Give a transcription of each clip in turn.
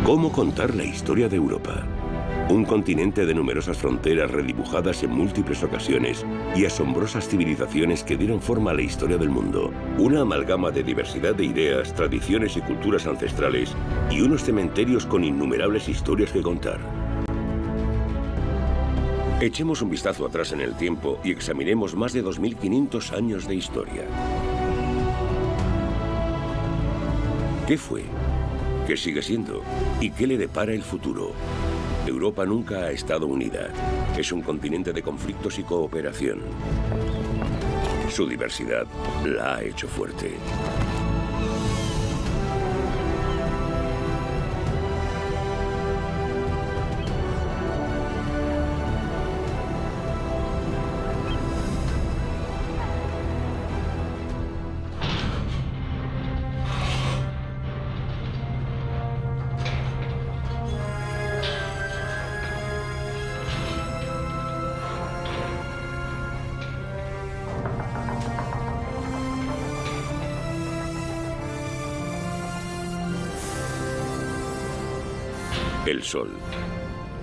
¿Cómo contar la historia de Europa? Un continente de numerosas fronteras redibujadas en múltiples ocasiones y asombrosas civilizaciones que dieron forma a la historia del mundo. Una amalgama de diversidad de ideas, tradiciones y culturas ancestrales y unos cementerios con innumerables historias que contar. Echemos un vistazo atrás en el tiempo y examinemos más de 2500 años de historia. ¿Qué fue? ¿Qué sigue siendo? ¿Y qué le depara el futuro? Europa nunca ha estado unida. Es un continente de conflictos y cooperación. Su diversidad la ha hecho fuerte. El Sol,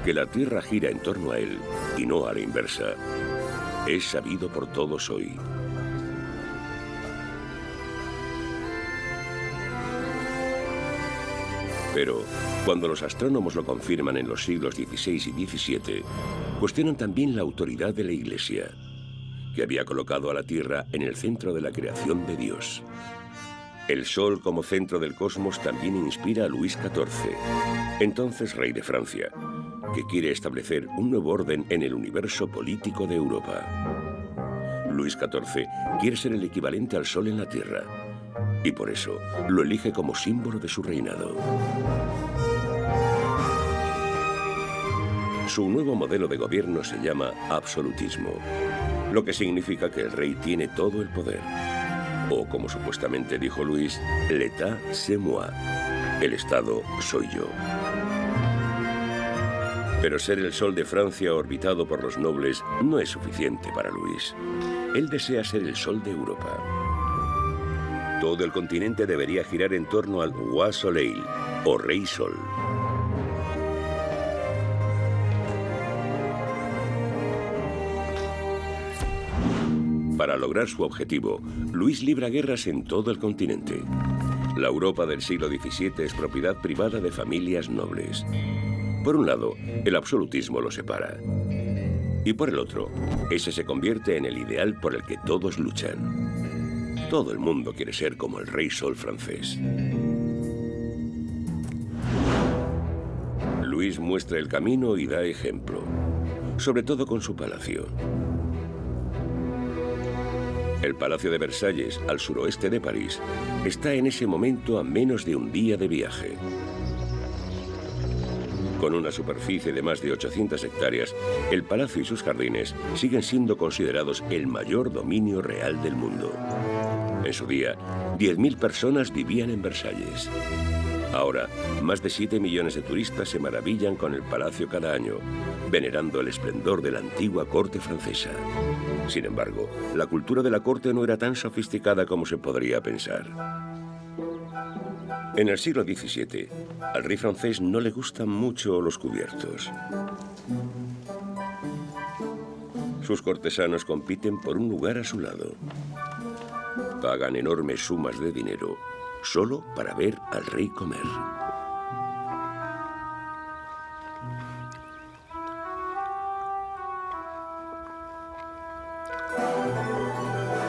que la Tierra gira en torno a él y no a la inversa, es sabido por todos hoy. Pero, cuando los astrónomos lo confirman en los siglos XVI y XVII, cuestionan también la autoridad de la Iglesia, que había colocado a la Tierra en el centro de la creación de Dios. El Sol como centro del cosmos también inspira a Luis XIV, entonces rey de Francia, que quiere establecer un nuevo orden en el universo político de Europa. Luis XIV quiere ser el equivalente al Sol en la Tierra, y por eso lo elige como símbolo de su reinado. Su nuevo modelo de gobierno se llama absolutismo, lo que significa que el rey tiene todo el poder. O, como supuestamente dijo Luis, l'État, c'est moi. El Estado soy yo. Pero ser el Sol de Francia orbitado por los nobles no es suficiente para Luis. Él desea ser el Sol de Europa. Todo el continente debería girar en torno al Roi Soleil, o Rey Sol. Para lograr su objetivo, Luis libra guerras en todo el continente. La Europa del siglo XVII es propiedad privada de familias nobles. Por un lado, el absolutismo lo separa. Y por el otro, ese se convierte en el ideal por el que todos luchan. Todo el mundo quiere ser como el Rey Sol francés. Luis muestra el camino y da ejemplo, sobre todo con su palacio. El Palacio de Versalles, al suroeste de París, está en ese momento a menos de un día de viaje. Con una superficie de más de 800 hectáreas, el palacio y sus jardines siguen siendo considerados el mayor dominio real del mundo. En su día, 10.000 personas vivían en Versalles. Ahora, más de 7 millones de turistas se maravillan con el palacio cada año, venerando el esplendor de la antigua corte francesa. Sin embargo, la cultura de la corte no era tan sofisticada como se podría pensar. En el siglo XVII, al rey francés no le gustan mucho los cubiertos. Sus cortesanos compiten por un lugar a su lado. Pagan enormes sumas de dinero solo para ver al rey comer.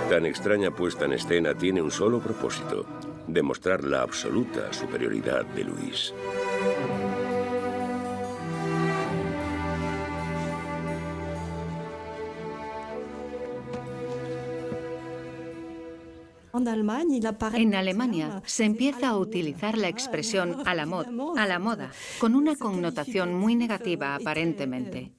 Tan extraña puesta en escena tiene un solo propósito: demostrar la absoluta superioridad de Luis. En Alemania se empieza a utilizar la expresión a la moda, con una connotación muy negativa aparentemente.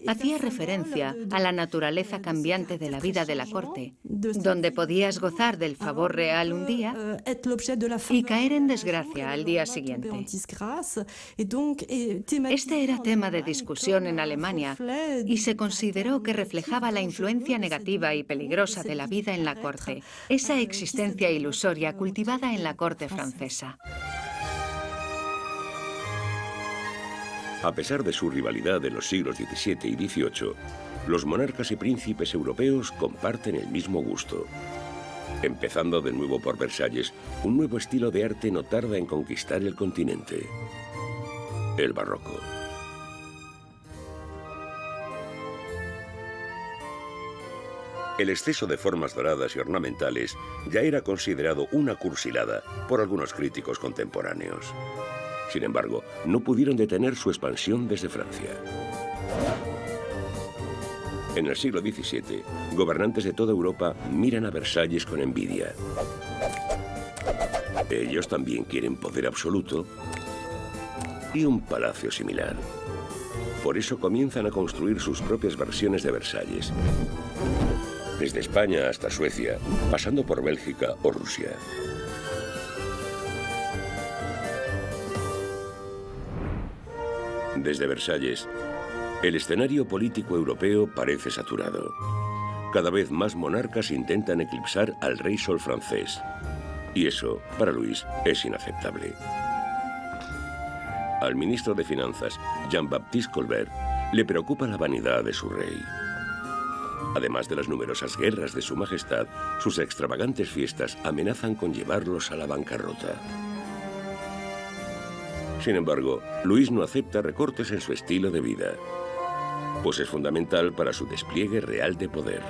Hacía referencia a la naturaleza cambiante de la vida de la corte, donde podías gozar del favor real un día y caer en desgracia al día siguiente. Este era tema de discusión en Alemania y se consideró que reflejaba la influencia negativa y peligrosa de la vida en la corte, esa existencia ilusoria cultivada en la corte francesa. A pesar de su rivalidad en los siglos XVII y XVIII, los monarcas y príncipes europeos comparten el mismo gusto. Empezando de nuevo por Versalles, un nuevo estilo de arte no tarda en conquistar el continente: el barroco. El exceso de formas doradas y ornamentales ya era considerado una cursilada por algunos críticos contemporáneos. Sin embargo, no pudieron detener su expansión desde Francia. En el siglo XVII, gobernantes de toda Europa miran a Versalles con envidia. Ellos también quieren poder absoluto y un palacio similar. Por eso comienzan a construir sus propias versiones de Versalles, desde España hasta Suecia, pasando por Bélgica o Rusia. Desde Versalles, el escenario político europeo parece saturado. Cada vez más monarcas intentan eclipsar al rey sol francés. Y eso, para Luis, es inaceptable. Al ministro de Finanzas, Jean-Baptiste Colbert, le preocupa la vanidad de su rey. Además de las numerosas guerras de su majestad, sus extravagantes fiestas amenazan con llevarlos a la bancarrota. Sin embargo, Luis no acepta recortes en su estilo de vida, pues es fundamental para su despliegue real de poder.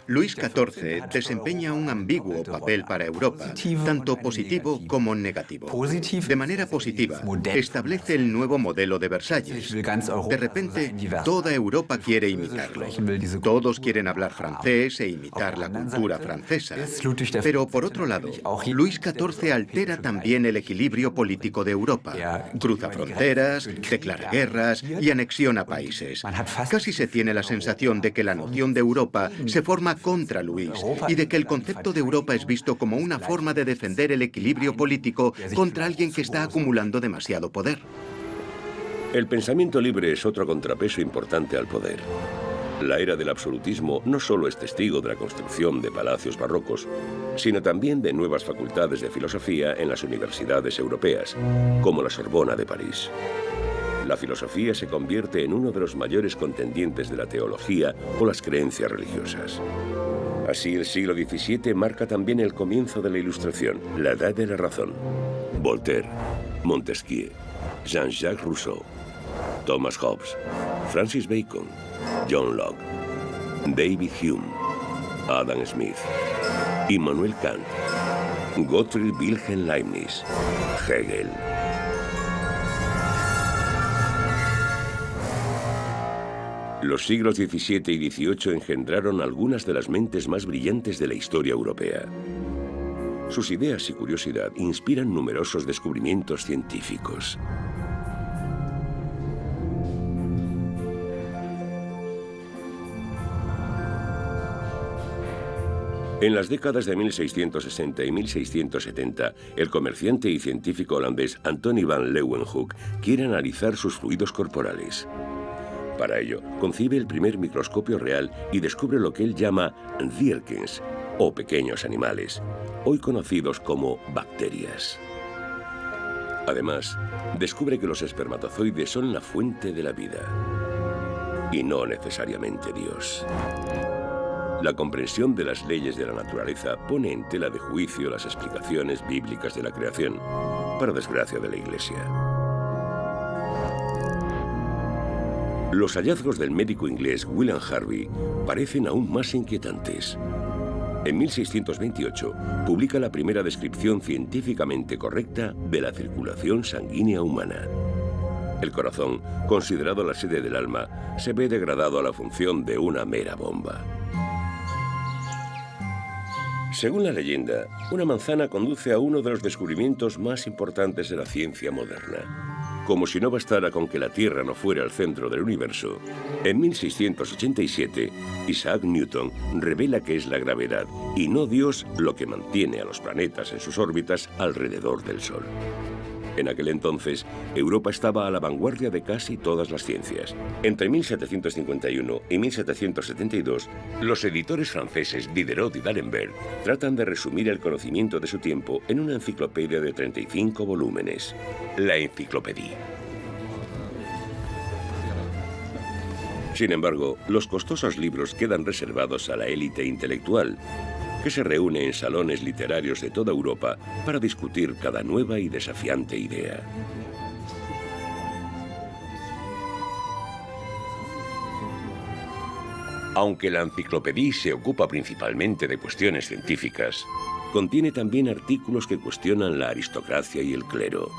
Luis XIV desempeña un ambiguo papel para Europa, tanto positivo como negativo. De manera positiva, establece el nuevo modelo de Versalles. De repente, toda Europa quiere imitarlo. Todos quieren hablar francés e imitar la cultura francesa. Pero, por otro lado, Luis XIV altera también el equilibrio político de Europa. Cruza fronteras, declara guerras y anexiona países. Casi se tiene la sensación de que la noción de Europa se forma contra Luis y de que el concepto de Europa es visto como una forma de defender el equilibrio político contra alguien que está acumulando demasiado poder. El pensamiento libre es otro contrapeso importante al poder. La era del absolutismo no solo es testigo de la construcción de palacios barrocos, sino también de nuevas facultades de filosofía en las universidades europeas, como la Sorbona de París. La filosofía se convierte en uno de los mayores contendientes de la teología o las creencias religiosas. Así, el siglo XVII marca también el comienzo de la Ilustración, la Edad de la Razón. Voltaire, Montesquieu, Jean-Jacques Rousseau, Thomas Hobbes, Francis Bacon, John Locke, David Hume, Adam Smith, Immanuel Kant, Gottfried Wilhelm Leibniz, Hegel. Los siglos XVII y XVIII engendraron algunas de las mentes más brillantes de la historia europea. Sus ideas y curiosidad inspiran numerosos descubrimientos científicos. En las décadas de 1660 y 1670, el comerciante y científico holandés Antony van Leeuwenhoek quiere analizar sus fluidos corporales. Para ello, concibe el primer microscopio real y descubre lo que él llama dierkens, o pequeños animales, hoy conocidos como bacterias. Además, descubre que los espermatozoides son la fuente de la vida, y no necesariamente Dios. La comprensión de las leyes de la naturaleza pone en tela de juicio las explicaciones bíblicas de la creación, para desgracia de la Iglesia. Los hallazgos del médico inglés William Harvey parecen aún más inquietantes. En 1628 publica la primera descripción científicamente correcta de la circulación sanguínea humana. El corazón, considerado la sede del alma, se ve degradado a la función de una mera bomba. Según la leyenda, una manzana conduce a uno de los descubrimientos más importantes de la ciencia moderna. Como si no bastara con que la Tierra no fuera el centro del universo, en 1687, Isaac Newton revela que es la gravedad, y no Dios, lo que mantiene a los planetas en sus órbitas alrededor del Sol. En aquel entonces, Europa estaba a la vanguardia de casi todas las ciencias. Entre 1751 y 1772, los editores franceses Diderot y D'Alembert tratan de resumir el conocimiento de su tiempo en una enciclopedia de 35 volúmenes, la Enciclopédie. Sin embargo, los costosos libros quedan reservados a la élite intelectual, que se reúne en salones literarios de toda Europa para discutir cada nueva y desafiante idea. Aunque la Enciclopédie se ocupa principalmente de cuestiones científicas, contiene también artículos que cuestionan la aristocracia y el clero,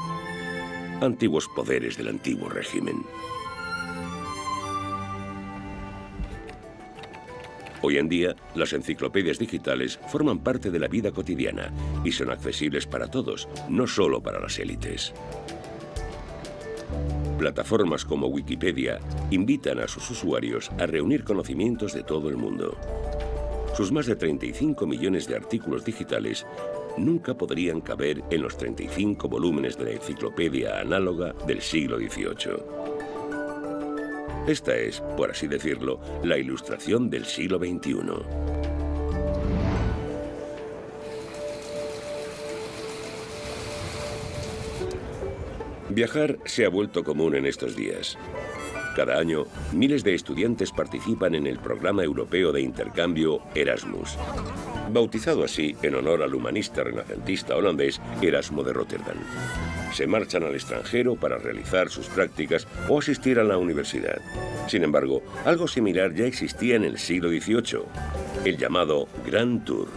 antiguos poderes del antiguo régimen. Hoy en día, las enciclopedias digitales forman parte de la vida cotidiana y son accesibles para todos, no solo para las élites. Plataformas como Wikipedia invitan a sus usuarios a reunir conocimientos de todo el mundo. Sus más de 35 millones de artículos digitales nunca podrían caber en los 35 volúmenes de la enciclopedia análoga del siglo XVIII. Esta es, por así decirlo, la ilustración del siglo XXI. Viajar se ha vuelto común en estos días. Cada año, miles de estudiantes participan en el programa europeo de intercambio Erasmus, bautizado así en honor al humanista renacentista holandés Erasmo de Rotterdam. Se marchan al extranjero para realizar sus prácticas o asistir a la universidad. Sin embargo, algo similar ya existía en el siglo XVIII, el llamado Grand Tour.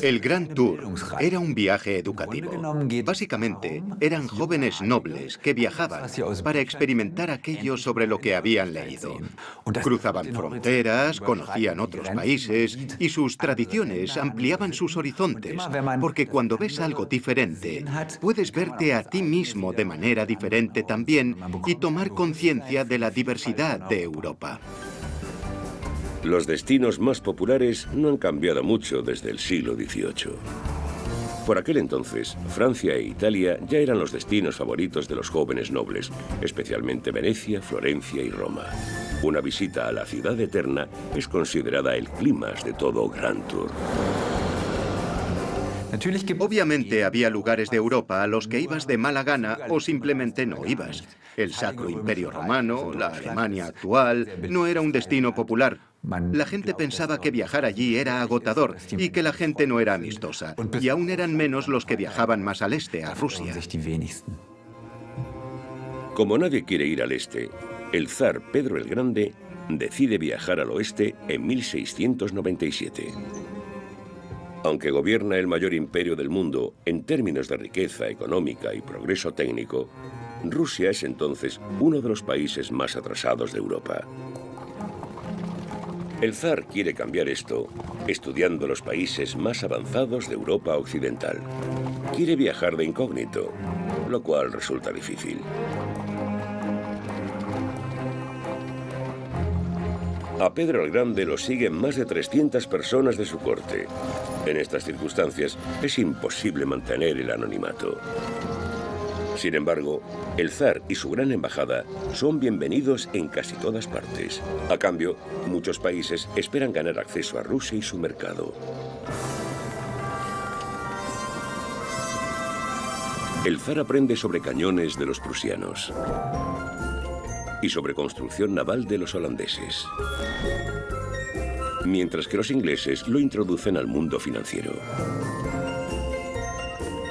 El Grand Tour era un viaje educativo. Básicamente, eran jóvenes nobles que viajaban para experimentar aquello sobre lo que habían leído. Cruzaban fronteras, conocían otros países y sus tradiciones ampliaban sus horizontes, porque cuando ves algo diferente, puedes verte a ti mismo de manera diferente también y tomar conciencia de la diversidad de Europa. Los destinos más populares no han cambiado mucho desde el siglo XVIII. Por aquel entonces, Francia e Italia ya eran los destinos favoritos de los jóvenes nobles, especialmente Venecia, Florencia y Roma. Una visita a la ciudad eterna es considerada el clímax de todo Grand Tour. Obviamente había lugares de Europa a los que ibas de mala gana o simplemente no ibas. El Sacro Imperio Romano, la Alemania actual, no era un destino popular. La gente pensaba que viajar allí era agotador y que la gente no era amistosa. Y aún eran menos los que viajaban más al este, a Rusia. Como nadie quiere ir al este, el zar Pedro el Grande decide viajar al oeste en 1697. Aunque gobierna el mayor imperio del mundo en términos de riqueza económica y progreso técnico, Rusia es entonces uno de los países más atrasados de Europa. El zar quiere cambiar esto estudiando los países más avanzados de Europa occidental. Quiere viajar de incógnito, lo cual resulta difícil. A Pedro el Grande lo siguen más de 300 personas de su corte. En estas circunstancias es imposible mantener el anonimato. Sin embargo, el zar y su gran embajada son bienvenidos en casi todas partes. A cambio, muchos países esperan ganar acceso a Rusia y su mercado. El zar aprende sobre cañones de los prusianos y sobre construcción naval de los holandeses, mientras que los ingleses lo introducen al mundo financiero.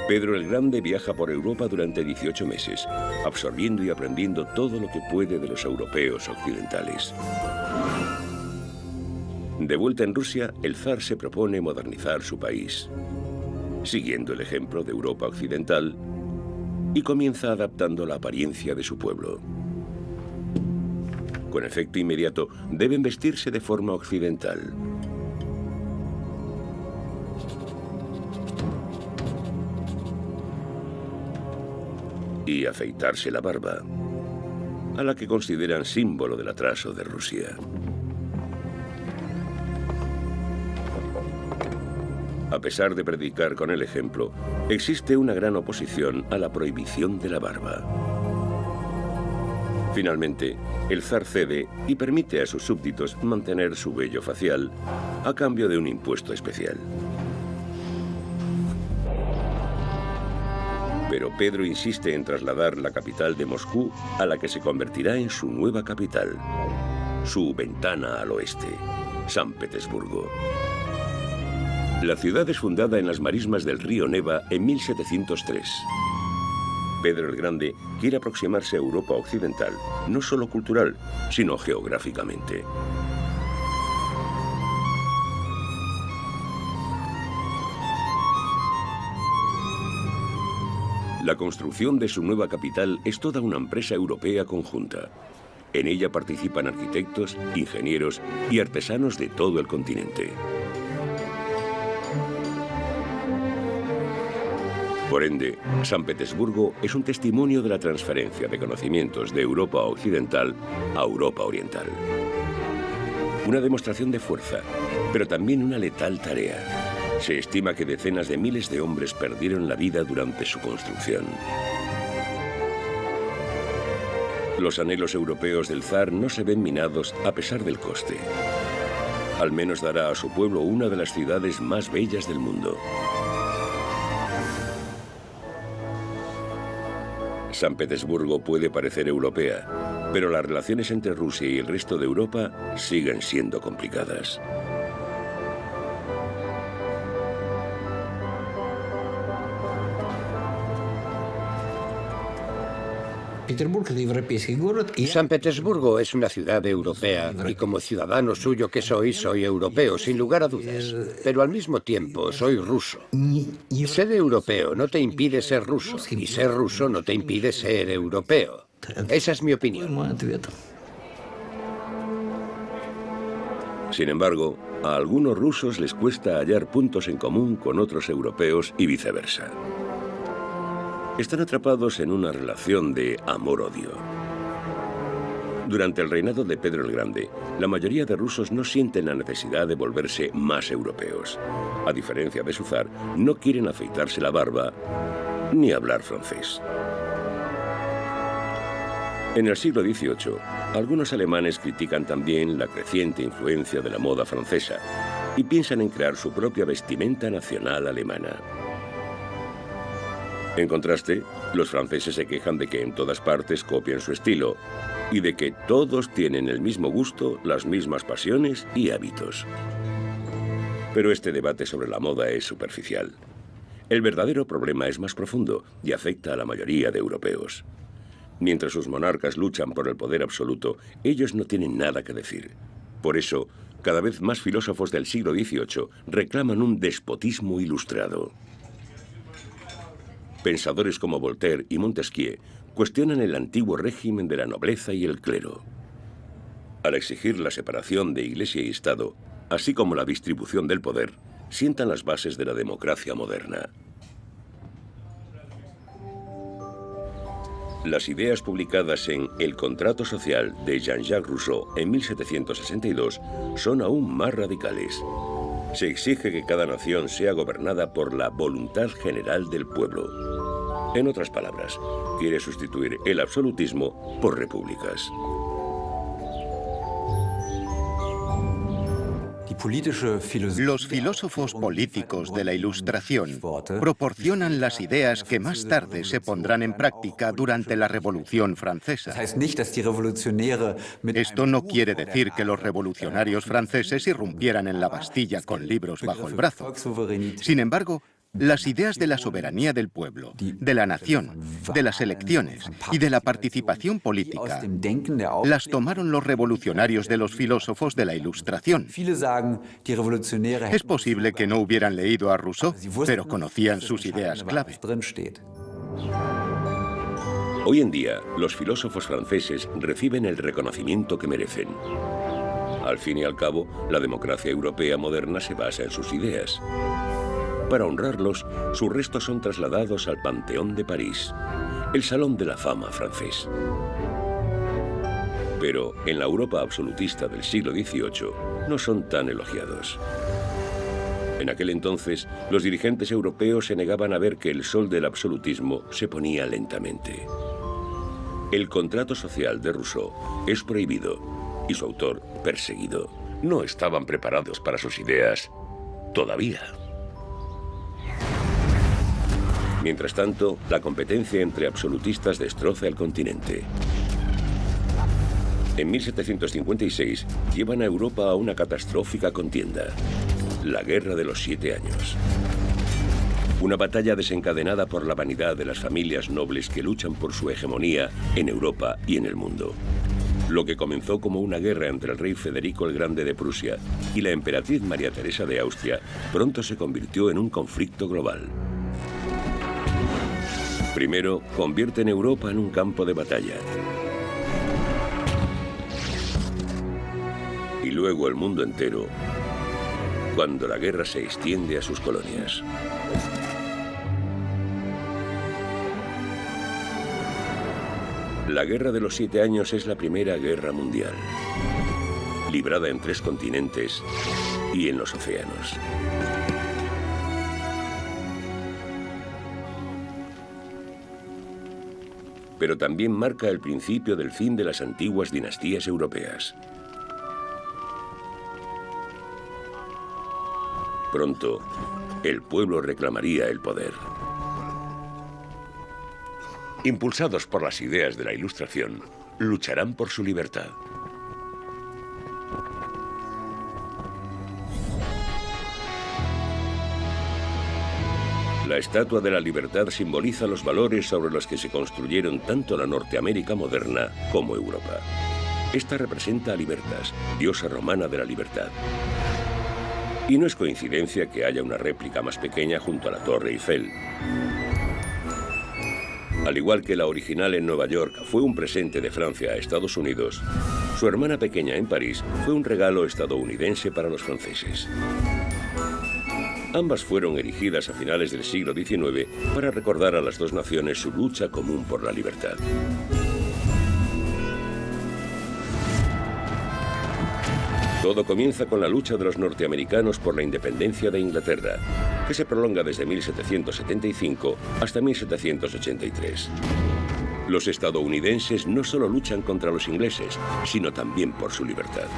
Pedro el Grande viaja por Europa durante 18 meses, absorbiendo y aprendiendo todo lo que puede de los europeos occidentales. De vuelta en Rusia, el zar se propone modernizar su país, siguiendo el ejemplo de Europa occidental, y comienza adaptando la apariencia de su pueblo. con efecto inmediato, deben vestirse de forma occidental. Y afeitarse la barba, a la que consideran símbolo del atraso de Rusia. A pesar de predicar con el ejemplo, existe una gran oposición a la prohibición de la barba. Finalmente, el zar cede y permite a sus súbditos mantener su vello facial a cambio de un impuesto especial. Pero Pedro insiste en trasladar la capital de Moscú a la que se convertirá en su nueva capital, su ventana al oeste, San Petersburgo. La ciudad es fundada en las marismas del río Neva en 1703. Pedro el Grande quiere aproximarse a Europa occidental, no solo cultural, sino geográficamente. La construcción de su nueva capital es toda una empresa europea conjunta. En ella participan arquitectos, ingenieros y artesanos de todo el continente. Por ende, San Petersburgo es un testimonio de la transferencia de conocimientos de Europa occidental a Europa oriental. Una demostración de fuerza, pero también una letal tarea. Se estima que decenas de miles de hombres perdieron la vida durante su construcción. Los anhelos europeos del zar no se ven minados a pesar del coste. Al menos dará a su pueblo una de las ciudades más bellas del mundo. San Petersburgo puede parecer europea, pero las relaciones entre Rusia y el resto de Europa siguen siendo complicadas. San Petersburgo es una ciudad europea y como ciudadano suyo que soy europeo, sin lugar a dudas. Pero al mismo tiempo soy ruso. Ser europeo no te impide ser ruso y ser ruso no te impide ser europeo. Esa es mi opinión. Sin embargo, a algunos rusos les cuesta hallar puntos en común con otros europeos y viceversa. Están atrapados en una relación de amor-odio. Durante el reinado de Pedro el Grande, la mayoría de rusos no sienten la necesidad de volverse más europeos. A diferencia de su zar, no quieren afeitarse la barba ni hablar francés. En el siglo XVIII, algunos alemanes critican también la creciente influencia de la moda francesa y piensan en crear su propia vestimenta nacional alemana. En contraste, los franceses se quejan de que en todas partes copian su estilo y de que todos tienen el mismo gusto, las mismas pasiones y hábitos. Pero este debate sobre la moda es superficial. El verdadero problema es más profundo y afecta a la mayoría de europeos. Mientras sus monarcas luchan por el poder absoluto, ellos no tienen nada que decir. Por eso, cada vez más filósofos del siglo XVIII reclaman un despotismo ilustrado. Pensadores como Voltaire y Montesquieu cuestionan el antiguo régimen de la nobleza y el clero. Al exigir la separación de Iglesia y Estado, así como la distribución del poder, sientan las bases de la democracia moderna. Las ideas publicadas en El contrato social de Jean-Jacques Rousseau en 1762 son aún más radicales. Se exige que cada nación sea gobernada por la voluntad general del pueblo. En otras palabras, quiere sustituir el absolutismo por repúblicas. Los filósofos políticos de la Ilustración proporcionan las ideas que más tarde se pondrán en práctica durante la Revolución Francesa. Esto no quiere decir que los revolucionarios franceses irrumpieran en la Bastilla con libros bajo el brazo. Sin embargo, las ideas de la soberanía del pueblo, de la nación, de las elecciones y de la participación política las tomaron los revolucionarios de los filósofos de la Ilustración. Es posible que no hubieran leído a Rousseau, pero conocían sus ideas clave. Hoy en día, los filósofos franceses reciben el reconocimiento que merecen. Al fin y al cabo, la democracia europea moderna se basa en sus ideas. Para honrarlos, sus restos son trasladados al Panteón de París, el Salón de la Fama francés. Pero en la Europa absolutista del siglo XVIII no son tan elogiados. En aquel entonces, los dirigentes europeos se negaban a ver que el sol del absolutismo se ponía lentamente. El contrato social de Rousseau es prohibido y su autor perseguido. No estaban preparados para sus ideas todavía. Mientras tanto, la competencia entre absolutistas destroza el continente. En 1756 llevan a Europa a una catastrófica contienda, la Guerra de los 7 Años. Una batalla desencadenada por la vanidad de las familias nobles que luchan por su hegemonía en Europa y en el mundo. Lo que comenzó como una guerra entre el rey Federico el Grande de Prusia y la emperatriz María Teresa de Austria, pronto se convirtió en un conflicto global. Primero, convierten Europa en un campo de batalla. Y luego el mundo entero, cuando la guerra se extiende a sus colonias. La Guerra de los 7 Años es la primera guerra mundial, librada en 3 continentes y en los océanos. Pero también marca el principio del fin de las antiguas dinastías europeas. Pronto, el pueblo reclamaría el poder. Impulsados por las ideas de la Ilustración, lucharán por su libertad. La Estatua de la Libertad simboliza los valores sobre los que se construyeron tanto la Norteamérica moderna como Europa. Esta representa a Libertas, diosa romana de la libertad. Y no es coincidencia que haya una réplica más pequeña junto a la Torre Eiffel. Al igual que la original en Nueva York fue un presente de Francia a Estados Unidos, su hermana pequeña en París fue un regalo estadounidense para los franceses. Ambas fueron erigidas a finales del siglo XIX para recordar a las dos naciones su lucha común por la libertad. Todo comienza con la lucha de los norteamericanos por la independencia de Inglaterra, que se prolonga desde 1775 hasta 1783. Los estadounidenses no solo luchan contra los ingleses, sino también por su libertad.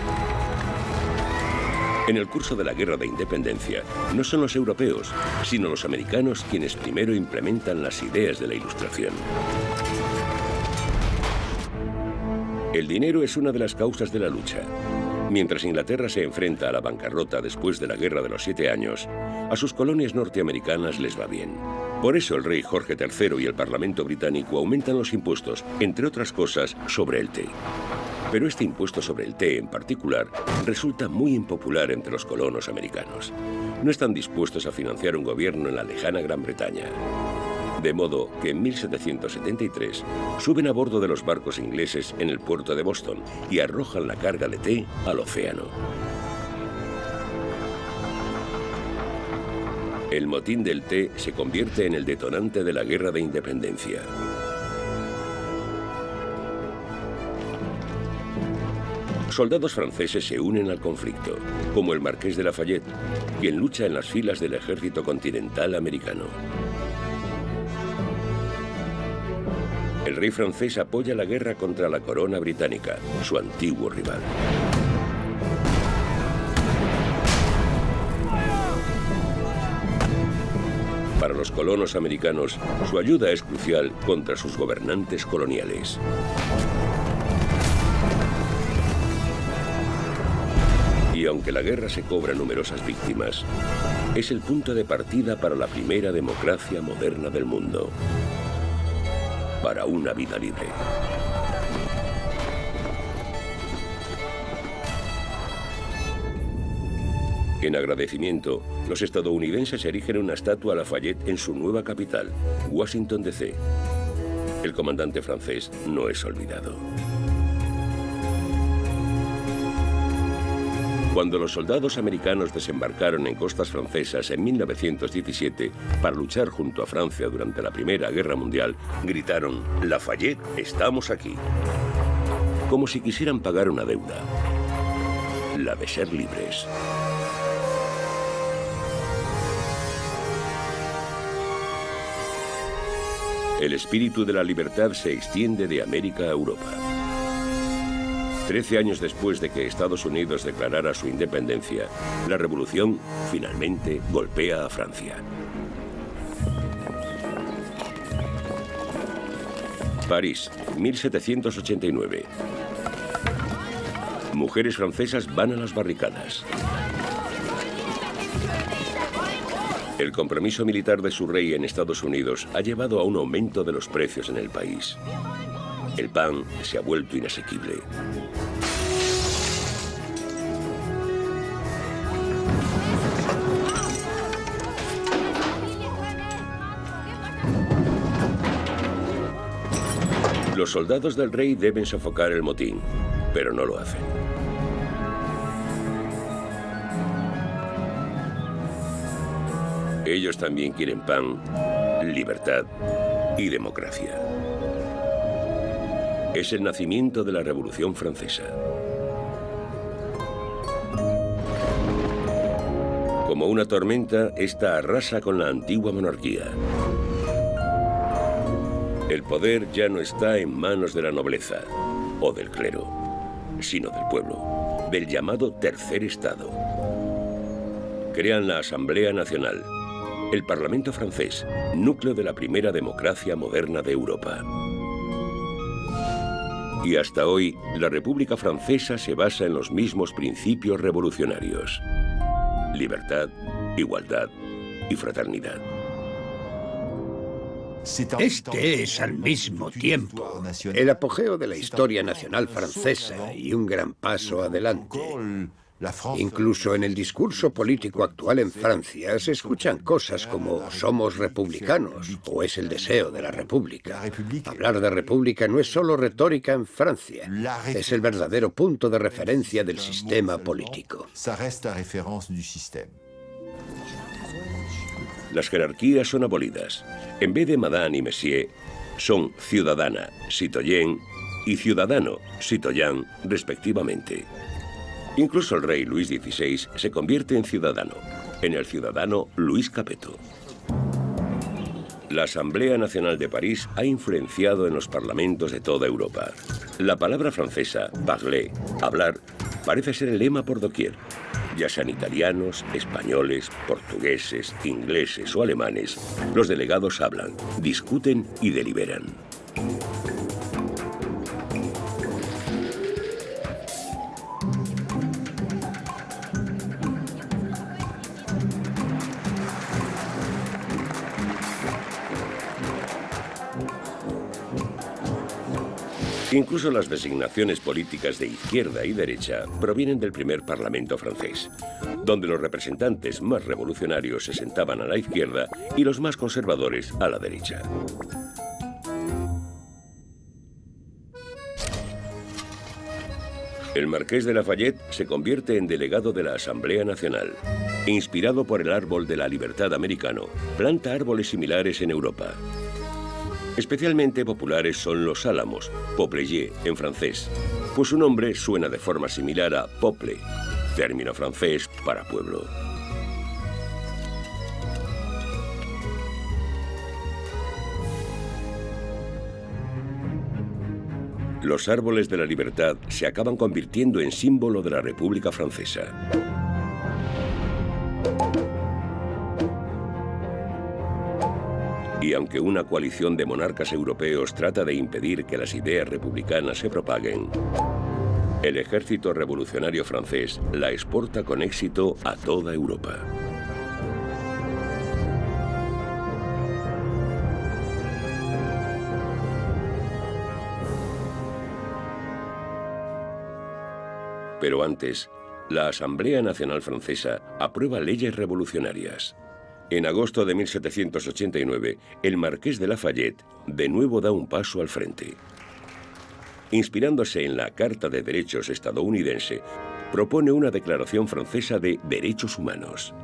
En el curso de la Guerra de Independencia, no son los europeos, sino los americanos quienes primero implementan las ideas de la Ilustración. El dinero es una de las causas de la lucha. Mientras Inglaterra se enfrenta a la bancarrota después de la Guerra de los 7 Años, a sus colonias norteamericanas les va bien. Por eso el rey Jorge III y el Parlamento británico aumentan los impuestos, entre otras cosas, sobre el té. Pero este impuesto sobre el té en particular resulta muy impopular entre los colonos americanos. No están dispuestos a financiar un gobierno en la lejana Gran Bretaña. De modo que en 1773 suben a bordo de los barcos ingleses en el puerto de Boston y arrojan la carga de té al océano. El motín del té se convierte en el detonante de la Guerra de Independencia. Soldados franceses se unen al conflicto, como el marqués de Lafayette, quien lucha en las filas del ejército continental americano. El rey francés apoya la guerra contra la corona británica, su antiguo rival. Para los colonos americanos, su ayuda es crucial contra sus gobernantes coloniales. Y aunque la guerra se cobra numerosas víctimas, es el punto de partida para la primera democracia moderna del mundo. Para una vida libre. En agradecimiento, los estadounidenses erigen una estatua a Lafayette en su nueva capital, Washington, D.C. El comandante francés no es olvidado. Cuando los soldados americanos desembarcaron en costas francesas en 1917 para luchar junto a Francia durante la Primera Guerra Mundial, gritaron: «Lafayette, estamos aquí», como si quisieran pagar una deuda, la de ser libres. El espíritu de la libertad se extiende de América a Europa. 13 años después de que Estados Unidos declarara su independencia, la revolución finalmente golpea a Francia. París, 1789. Mujeres francesas van a las barricadas. El compromiso militar de su rey en Estados Unidos ha llevado a un aumento de los precios en el país. El pan se ha vuelto inasequible. Los soldados del rey deben sofocar el motín, pero no lo hacen. Ellos también quieren pan, libertad y democracia. Es el nacimiento de la Revolución Francesa. Como una tormenta, esta arrasa con la antigua monarquía. El poder ya no está en manos de la nobleza o del clero, sino del pueblo, del llamado Tercer Estado. Crean la Asamblea Nacional, el Parlamento francés, núcleo de la primera democracia moderna de Europa. Y hasta hoy, la República Francesa se basa en los mismos principios revolucionarios: libertad, igualdad y fraternidad. Este es al mismo tiempo el apogeo de la historia nacional francesa y un gran paso adelante. Incluso en el discurso político actual en Francia se escuchan cosas como «somos republicanos» o «es el deseo de la república». Hablar de república no es solo retórica en Francia, es el verdadero punto de referencia del sistema político. Las jerarquías son abolidas. En vez de madame y monsieur, son ciudadana, citoyen, y ciudadano, citoyen, respectivamente. Incluso el rey Luis XVI se convierte en ciudadano, en el ciudadano Luis Capeto. La Asamblea Nacional de París ha influenciado en los parlamentos de toda Europa. La palabra francesa, parler, hablar, parece ser el lema por doquier. Ya sean italianos, españoles, portugueses, ingleses o alemanes, los delegados hablan, discuten y deliberan. Incluso las designaciones políticas de izquierda y derecha provienen del primer Parlamento francés, donde los representantes más revolucionarios se sentaban a la izquierda y los más conservadores a la derecha. El marqués de Lafayette se convierte en delegado de la Asamblea Nacional. Inspirado por el árbol de la libertad americano, planta árboles similares en Europa. Especialmente populares son los álamos, popleyé en francés, pues su nombre suena de forma similar a peuple, término francés para pueblo. Los árboles de la libertad se acaban convirtiendo en símbolo de la República Francesa. Y aunque una coalición de monarcas europeos trata de impedir que las ideas republicanas se propaguen, el ejército revolucionario francés la exporta con éxito a toda Europa. Pero antes, la Asamblea Nacional Francesa aprueba leyes revolucionarias. En agosto de 1789, el marqués de Lafayette de nuevo da un paso al frente. Inspirándose en la Carta de Derechos estadounidense, propone una declaración francesa de derechos humanos.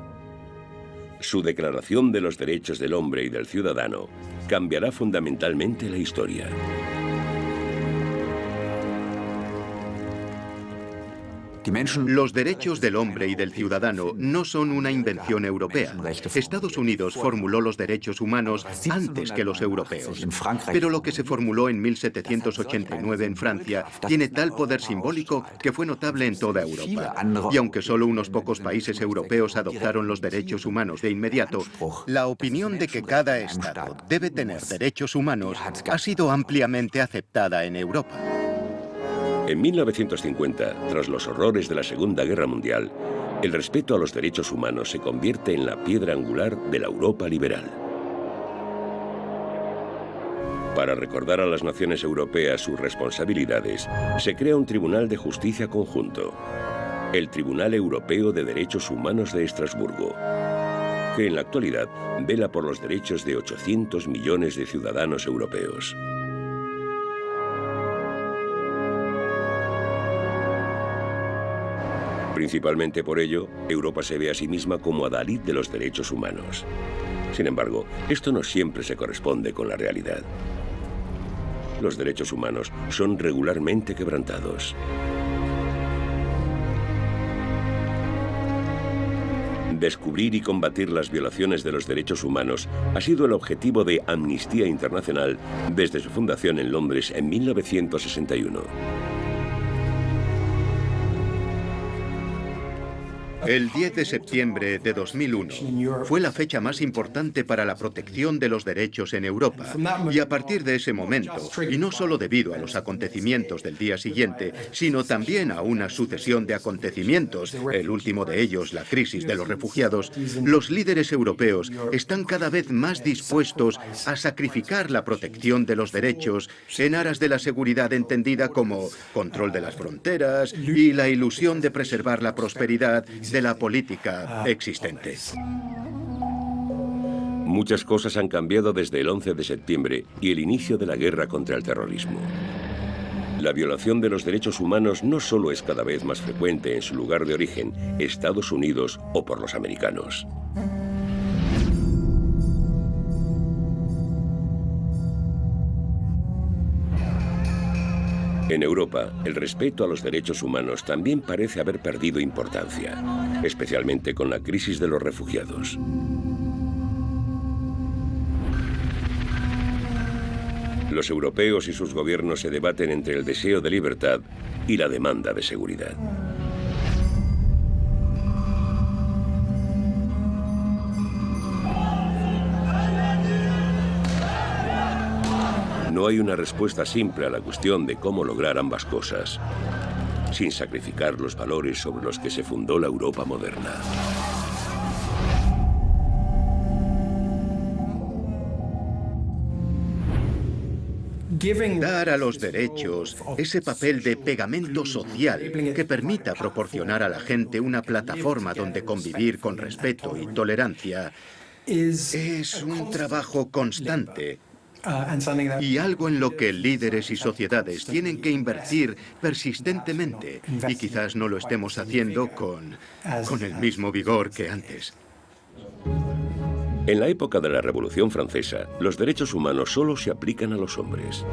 Su Declaración de los Derechos del Hombre y del Ciudadano cambiará fundamentalmente la historia. Los derechos del hombre y del ciudadano no son una invención europea. Estados Unidos formuló los derechos humanos antes que los europeos. Pero lo que se formuló en 1789 en Francia tiene tal poder simbólico que fue notable en toda Europa. Y aunque solo unos pocos países europeos adoptaron los derechos humanos de inmediato, la opinión de que cada Estado debe tener derechos humanos ha sido ampliamente aceptada en Europa. En 1950, tras los horrores de la Segunda Guerra Mundial, el respeto a los derechos humanos se convierte en la piedra angular de la Europa liberal. Para recordar a las naciones europeas sus responsabilidades, se crea un Tribunal de Justicia Conjunto, el Tribunal Europeo de Derechos Humanos de Estrasburgo, que en la actualidad vela por los derechos de 800 millones de ciudadanos europeos. Principalmente por ello, Europa se ve a sí misma como adalid de los derechos humanos. Sin embargo, esto no siempre se corresponde con la realidad. Los derechos humanos son regularmente quebrantados. Descubrir y combatir las violaciones de los derechos humanos ha sido el objetivo de Amnistía Internacional desde su fundación en Londres en 1961. El 10 de septiembre de 2001 fue la fecha más importante para la protección de los derechos en Europa. Y a partir de ese momento, y no solo debido a los acontecimientos del día siguiente, sino también a una sucesión de acontecimientos, el último de ellos, la crisis de los refugiados, los líderes europeos están cada vez más dispuestos a sacrificar la protección de los derechos en aras de la seguridad entendida como control de las fronteras y la ilusión de preservar la prosperidad de la política existente. Muchas cosas han cambiado desde el 11 de septiembre y el inicio de la guerra contra el terrorismo. La violación de los derechos humanos no solo es cada vez más frecuente en su lugar de origen, Estados Unidos o por los americanos. En Europa, el respeto a los derechos humanos también parece haber perdido importancia, especialmente con la crisis de los refugiados. Los europeos y sus gobiernos se debaten entre el deseo de libertad y la demanda de seguridad. No hay una respuesta simple a la cuestión de cómo lograr ambas cosas, sin sacrificar los valores sobre los que se fundó la Europa moderna. Dar a los derechos ese papel de pegamento social que permita proporcionar a la gente una plataforma donde convivir con respeto y tolerancia es un trabajo constante. Y algo en lo que líderes y sociedades tienen que invertir persistentemente, y quizás no lo estemos haciendo con el mismo vigor que antes. En la época de la Revolución Francesa, los derechos humanos solo se aplican a los hombres.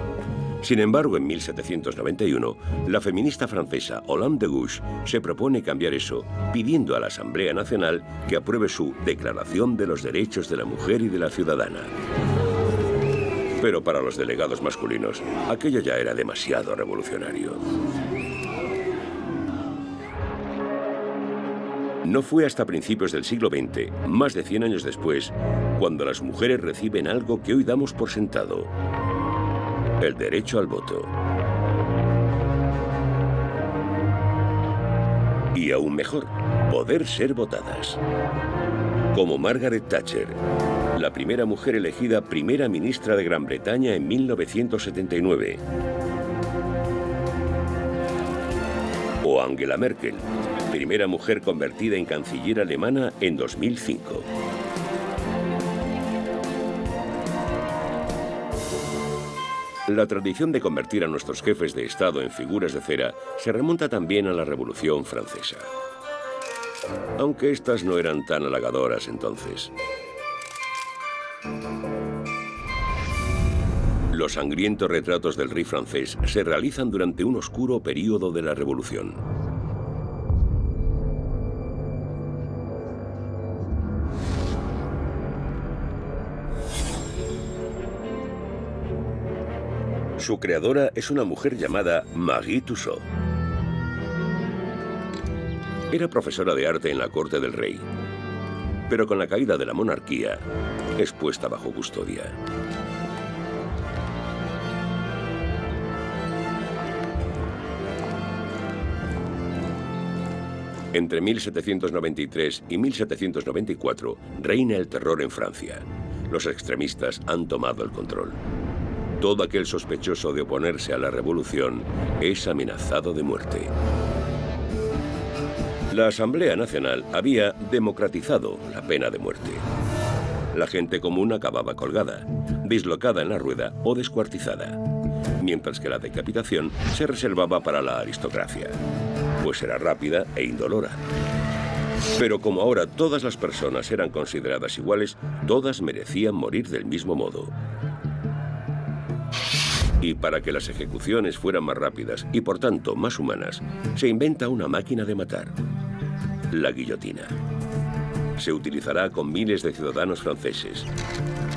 Sin embargo, en 1791, la feminista francesa Holande de Gouges se propone cambiar eso, pidiendo a la Asamblea Nacional que apruebe su Declaración de los Derechos de la Mujer y de la Ciudadana. Pero para los delegados masculinos, aquello ya era demasiado revolucionario. No fue hasta principios del siglo XX, más de 100 años después, cuando las mujeres reciben algo que hoy damos por sentado: el derecho al voto. Y aún mejor, poder ser votadas. Como Margaret Thatcher, la primera mujer elegida primera ministra de Gran Bretaña en 1979. O Angela Merkel, primera mujer convertida en canciller alemana en 2005. La tradición de convertir a nuestros jefes de Estado en figuras de cera se remonta también a la Revolución Francesa. Aunque estas no eran tan halagadoras entonces. Los sangrientos retratos del rey francés se realizan durante un oscuro período de la Revolución. Su creadora es una mujer llamada Marie Tussaud. Era profesora de arte en la corte del rey, pero con la caída de la monarquía es puesta bajo custodia. Entre 1793 y 1794 reina el terror en Francia. Los extremistas han tomado el control. Todo aquel sospechoso de oponerse a la revolución es amenazado de muerte. La Asamblea Nacional había democratizado la pena de muerte. La gente común acababa colgada, dislocada en la rueda o descuartizada, mientras que la decapitación se reservaba para la aristocracia, pues era rápida e indolora. Pero como ahora todas las personas eran consideradas iguales, todas merecían morir del mismo modo. Y para que las ejecuciones fueran más rápidas y por tanto más humanas, se inventa una máquina de matar, la guillotina. Se utilizará con miles de ciudadanos franceses,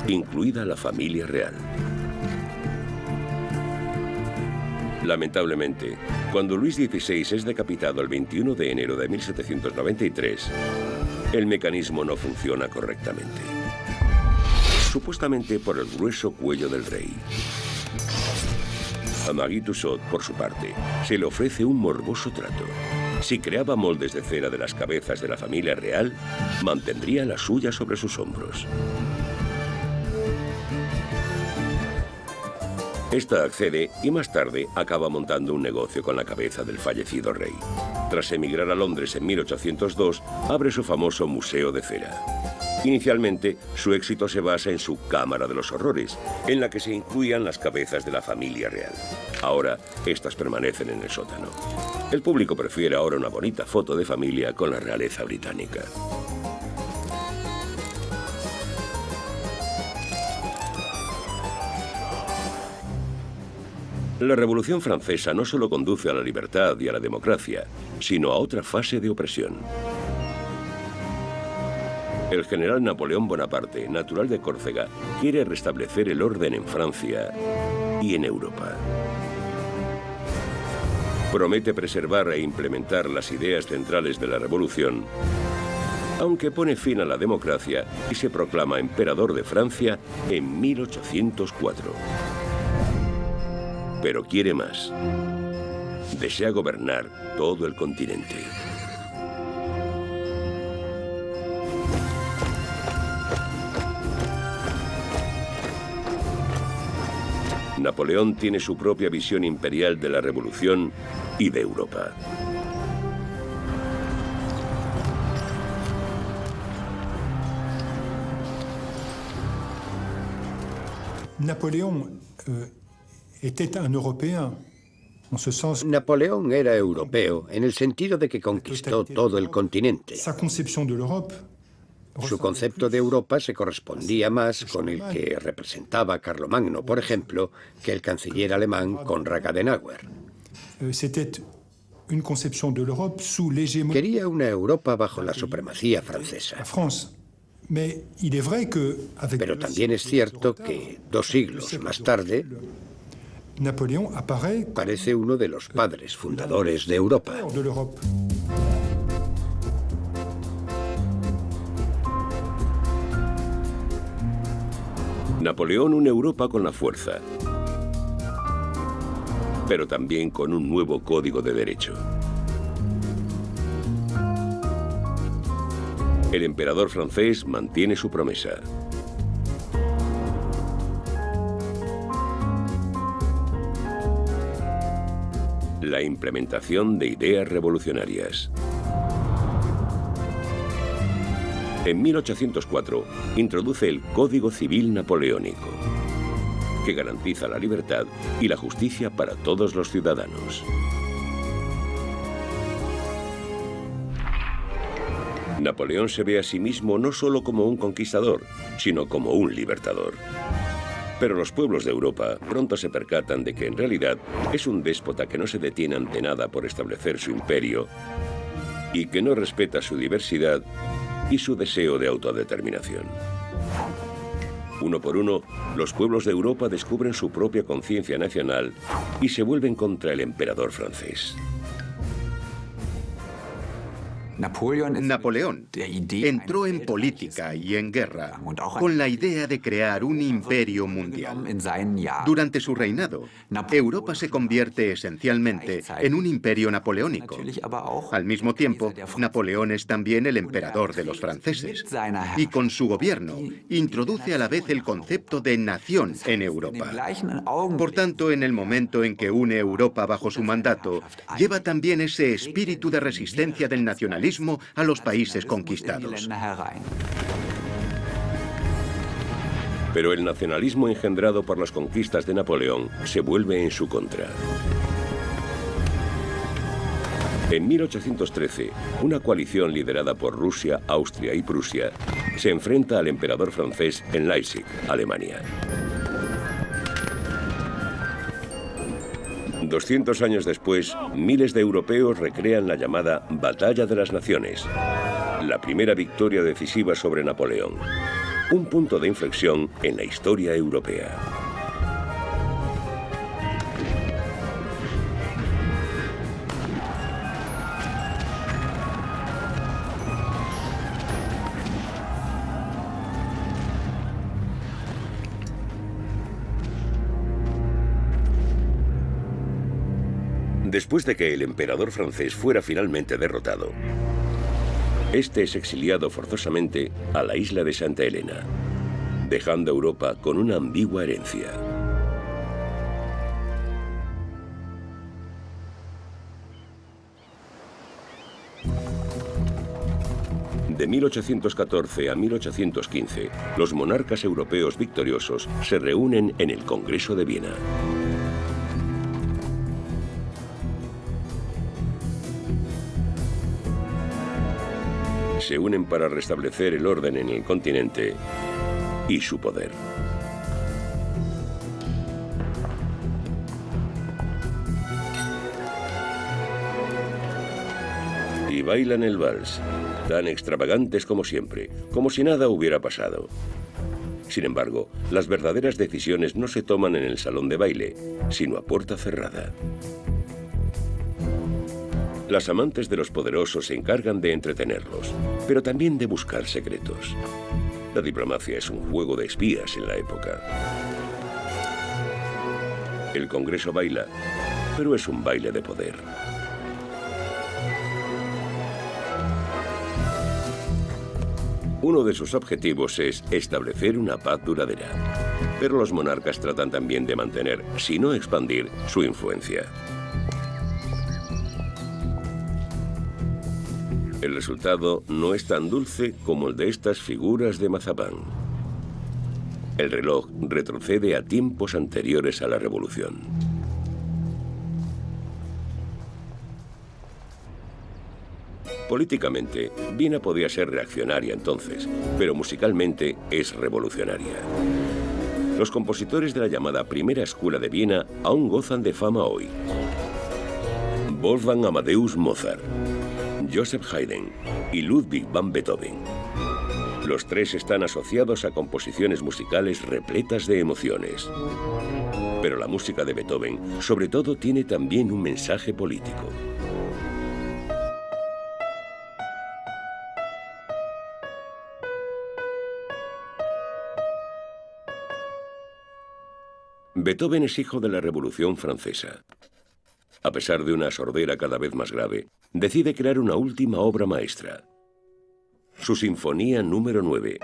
incluida la familia real. Lamentablemente, cuando Luis XVI es decapitado el 21 de enero de 1793, el mecanismo no funciona correctamente. Supuestamente por el grueso cuello del rey. A Marie Tussaud, por su parte, se le ofrece un morboso trato. Si creaba moldes de cera de las cabezas de la familia real, mantendría la suya sobre sus hombros. Esta accede y más tarde acaba montando un negocio con la cabeza del fallecido rey. Tras emigrar a Londres en 1802, abre su famoso Museo de Cera. Inicialmente, su éxito se basa en su Cámara de los Horrores, en la que se incluían las cabezas de la familia real. Ahora, estas permanecen en el sótano. El público prefiere ahora una bonita foto de familia con la realeza británica. La Revolución Francesa no solo conduce a la libertad y a la democracia, sino a otra fase de opresión. El general Napoleón Bonaparte, natural de Córcega, quiere restablecer el orden en Francia y en Europa. Promete preservar e implementar las ideas centrales de la revolución, aunque pone fin a la democracia y se proclama emperador de Francia en 1804. Pero quiere más. Desea gobernar todo el continente. Napoleón tiene su propia visión imperial de la revolución y de Europa. Napoleón Napoleón era europeo en el sentido de que conquistó todo el continente. Su concepto de Europa se correspondía más con el que representaba Carlomagno, por ejemplo, que el canciller alemán Konrad Adenauer. Quería una Europa bajo la supremacía francesa. Pero también es cierto que 2 siglos más tarde parece uno de los padres fundadores de Europa. Napoleón une Europa con la fuerza, pero también con un nuevo código de derecho. El emperador francés mantiene su promesa. La implementación de ideas revolucionarias. En 1804 introduce el Código Civil Napoleónico. que garantiza la libertad y la justicia para todos los ciudadanos. Napoleón se ve a sí mismo no solo como un conquistador, sino como un libertador. Pero los pueblos de Europa pronto se percatan de que en realidad es un déspota que no se detiene ante nada por establecer su imperio y que no respeta su diversidad y su deseo de autodeterminación. Uno por uno, los pueblos de Europa descubren su propia conciencia nacional y se vuelven contra el emperador francés. Napoleón entró en política y en guerra con la idea de crear un imperio mundial. Durante su reinado, Europa se convierte esencialmente en un imperio napoleónico. Al mismo tiempo, Napoleón es también el emperador de los franceses y con su gobierno introduce a la vez el concepto de nación en Europa. Por tanto, en el momento en que une Europa bajo su mandato, lleva también ese espíritu de resistencia del nacionalismo a los países conquistados. Pero el nacionalismo engendrado por las conquistas de Napoleón se vuelve en su contra. En 1813, una coalición liderada por Rusia, Austria y Prusia se enfrenta al emperador francés en Leipzig, Alemania. 200 años después, miles de europeos recrean la llamada Batalla de las Naciones, la primera victoria decisiva sobre Napoleón, un punto de inflexión en la historia europea. Después de que el emperador francés fuera finalmente derrotado, este es exiliado forzosamente a la isla de Santa Elena, dejando a Europa con una ambigua herencia. De 1814 a 1815, los monarcas europeos victoriosos se reúnen en el Congreso de Viena. Se unen para restablecer el orden en el continente y su poder. Y bailan el vals, tan extravagantes como siempre, como si nada hubiera pasado. Sin embargo, las verdaderas decisiones no se toman en el salón de baile, sino a puerta cerrada. Las amantes de los poderosos se encargan de entretenerlos, pero también de buscar secretos. La diplomacia es un juego de espías en la época. El Congreso baila, pero es un baile de poder. Uno de sus objetivos es establecer una paz duradera, pero los monarcas tratan también de mantener, si no expandir, su influencia. El resultado no es tan dulce como el de estas figuras de mazapán. El reloj retrocede a tiempos anteriores a la Revolución. Políticamente, Viena podía ser reaccionaria entonces, pero musicalmente es revolucionaria. Los compositores de la llamada Primera Escuela de Viena aún gozan de fama hoy. Wolfgang Amadeus Mozart, Joseph Haydn y Ludwig van Beethoven. Los tres están asociados a composiciones musicales repletas de emociones. Pero la música de Beethoven, sobre todo, tiene también un mensaje político. Beethoven es hijo de la Revolución Francesa. A pesar de una sordera cada vez más grave, decide crear una última obra maestra. Su Sinfonía número 9,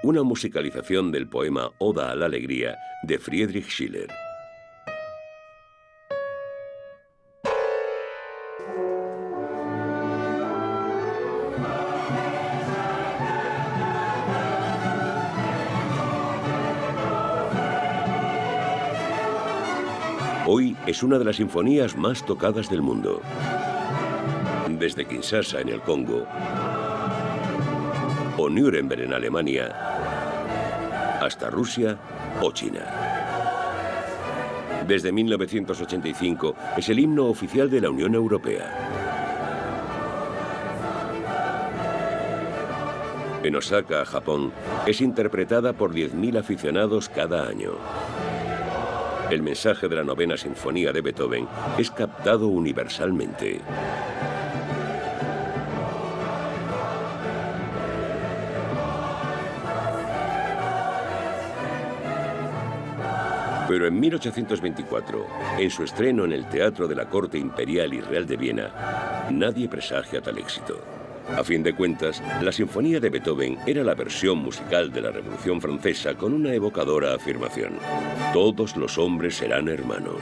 una musicalización del poema Oda a la Alegría de Friedrich Schiller. Hoy es una de las sinfonías más tocadas del mundo. Desde Kinshasa, en el Congo, o Nuremberg, en Alemania, hasta Rusia o China. Desde 1985 es el himno oficial de la Unión Europea. En Osaka, Japón, es interpretada por 10.000 aficionados cada año. El mensaje de la novena sinfonía de Beethoven es captado universalmente. Pero en 1824, en su estreno en el Teatro de la Corte Imperial y Real de Viena, nadie presagia tal éxito. A fin de cuentas, la Sinfonía de Beethoven era la versión musical de la Revolución Francesa con una evocadora afirmación: todos los hombres serán hermanos.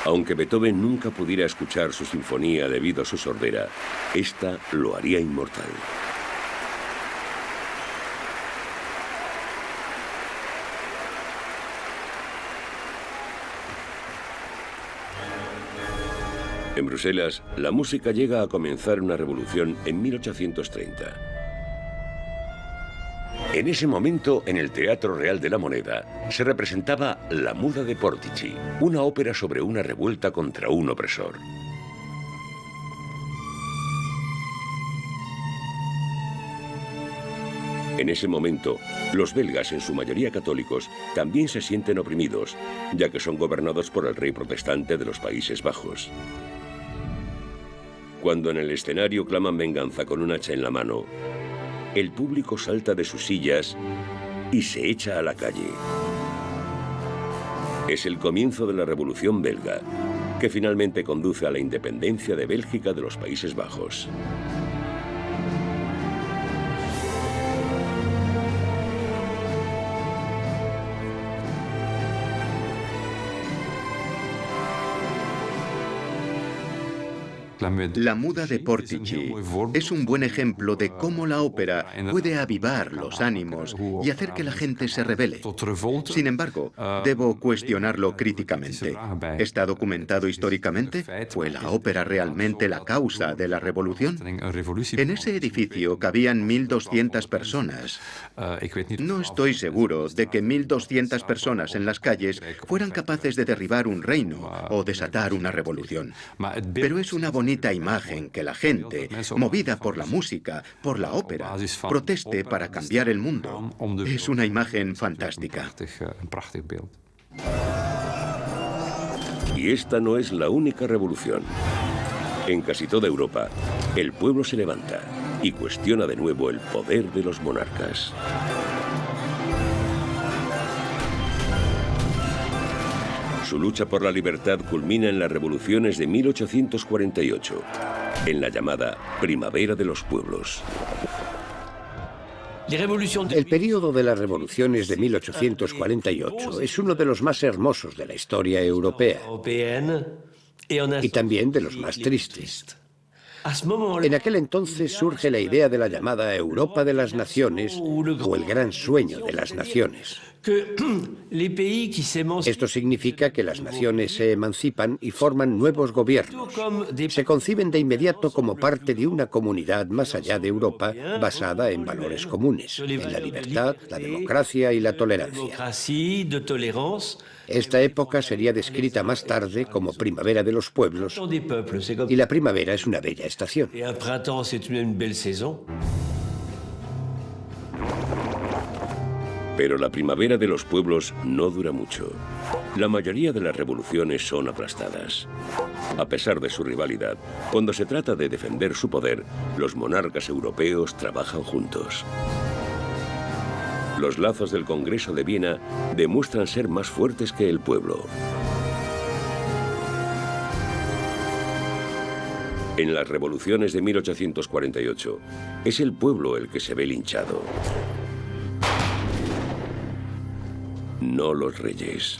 Aunque Beethoven nunca pudiera escuchar su sinfonía debido a su sordera, esta lo haría inmortal. En Bruselas, la música llega a comenzar una revolución en 1830. En ese momento, en el Teatro Real de la Moneda, se representaba La Muda de Portici, una ópera sobre una revuelta contra un opresor. En ese momento, los belgas, en su mayoría católicos, también se sienten oprimidos, ya que son gobernados por el rey protestante de los Países Bajos. Cuando en el escenario claman venganza con un hacha en la mano, el público salta de sus sillas y se echa a la calle. Es el comienzo de la Revolución belga, que finalmente conduce a la independencia de Bélgica de los Países Bajos. La Muda de Portici es un buen ejemplo de cómo la ópera puede avivar los ánimos y hacer que la gente se rebele. Sin embargo, debo cuestionarlo críticamente. ¿Está documentado históricamente? ¿Fue la ópera realmente la causa de la revolución? En ese edificio cabían 1.200 personas. No estoy seguro de que 1.200 personas en las calles fueran capaces de derribar un reino o desatar una revolución. Pero es una bonita imagen que la gente, movida por la música, por la ópera, proteste para cambiar el mundo. Es una imagen fantástica. Y esta no es la única revolución. En casi toda Europa, el pueblo se levanta y cuestiona de nuevo el poder de los monarcas. Su lucha por la libertad culmina en las revoluciones de 1848, en la llamada Primavera de los Pueblos. El período de las revoluciones de 1848 es uno de los más hermosos de la historia europea y también de los más tristes. En aquel entonces surge la idea de la llamada Europa de las Naciones o el gran sueño de las naciones. Esto significa que las naciones se emancipan y forman nuevos gobiernos. Se conciben de inmediato como parte de una comunidad más allá de Europa basada en valores comunes, en la libertad, la democracia y la tolerancia. Esta época sería descrita más tarde como Primavera de los Pueblos, y la primavera es una bella estación. Pero la primavera de los pueblos no dura mucho. La mayoría de las revoluciones son aplastadas. A pesar de su rivalidad, cuando se trata de defender su poder, los monarcas europeos trabajan juntos. Los lazos del Congreso de Viena demuestran ser más fuertes que el pueblo. En las revoluciones de 1848, es el pueblo el que se ve linchado, no los reyes.